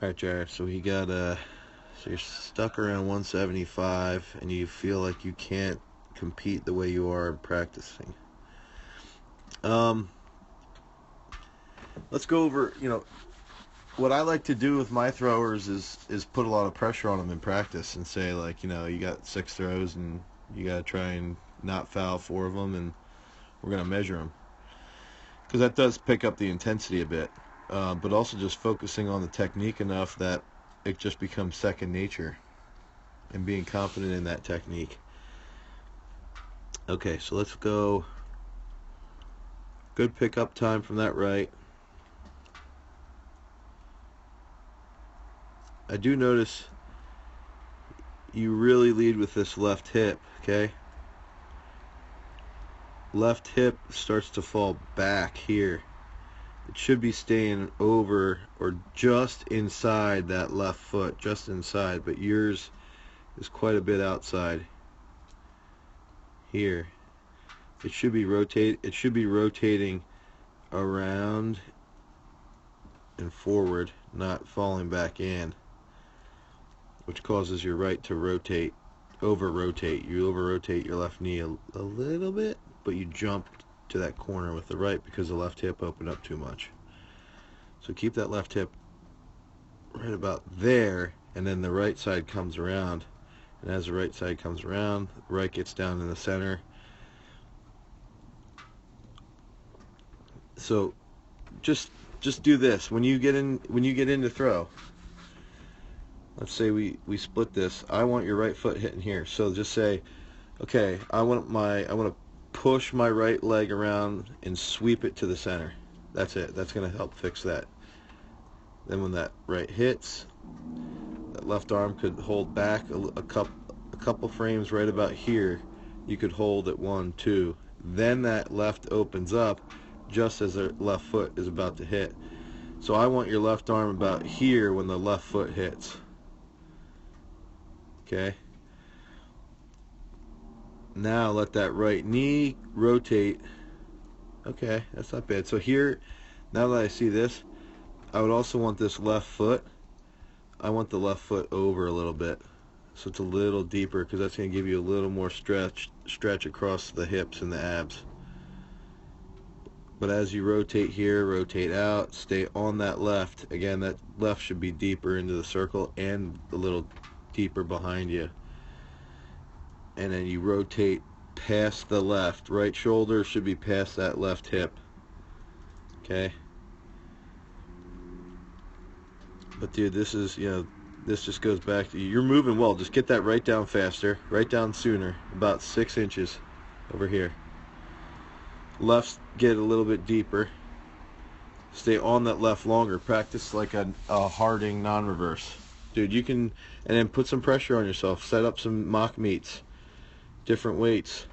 Alright, Jared, so so you're stuck around 175 and you feel like you can't compete the way you are practicing. Um, let's go over, what I like to do with my throwers is put a lot of pressure on them in practice and say, like, you got 6 throws and you got to try and not foul 4 of them, and we're going to measure them. Because that does pick up the intensity a bit. But also just focusing on the technique enough that it just becomes second nature and being confident in that technique. Okay, so let's go. Good pickup time from that right. I do notice you really lead with this left hip, okay? Left hip starts to fall back here. It should be staying over or just inside that left foot, just inside, but yours is quite a bit outside here. It should be rotating around and forward, not falling back in, which causes your right to rotate, over-rotate. You over-rotate your left knee a little bit, but you jump to that corner with the right because the left hip opened up too much. So keep that left hip right about there, and then the right side comes around. And as the right side comes around, the right gets down in the center. So just do this when you get in to throw. Let's say we split this. I want your right foot hitting here. So just say, okay, I want to push my right leg around and sweep it to the center. That's it. That's going to help fix that. Then when that right hits, that left arm could hold back a couple frames right about here. You could hold at 1, 2. Then that left opens up just as the left foot is about to hit. So I want your left arm about here when the left foot hits. Okay? Now let that right knee rotate. Okay, that's not bad. So here, now that I see this, I would also want this left foot. I want the left foot over a little bit, so it's a little deeper, because that's going to give you a little more stretch across the hips and the abs. But as you rotate here, rotate out, stay on that left. Again, that left should be deeper into the circle and a little deeper behind you. And then you rotate past the left. Right shoulder should be past that left hip. Okay? But dude, this is, this just goes back to you're moving well. Just get that right down faster, right down sooner. About 6 inches over here. Lefts get a little bit deeper. Stay on that left longer. Practice like a Harding non-reverse. Dude, you can, and then put some pressure on yourself. Set up some mock meets, different weights.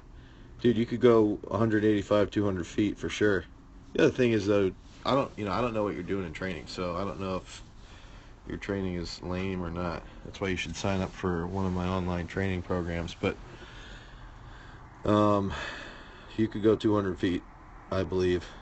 Dude, you could go 185, 200 feet for sure. The other thing is, though, I don't know what you're doing in training, so I don't know if your training is lame or not. That's why you should sign up for one of my online training programs. But you could go 200 feet, I believe.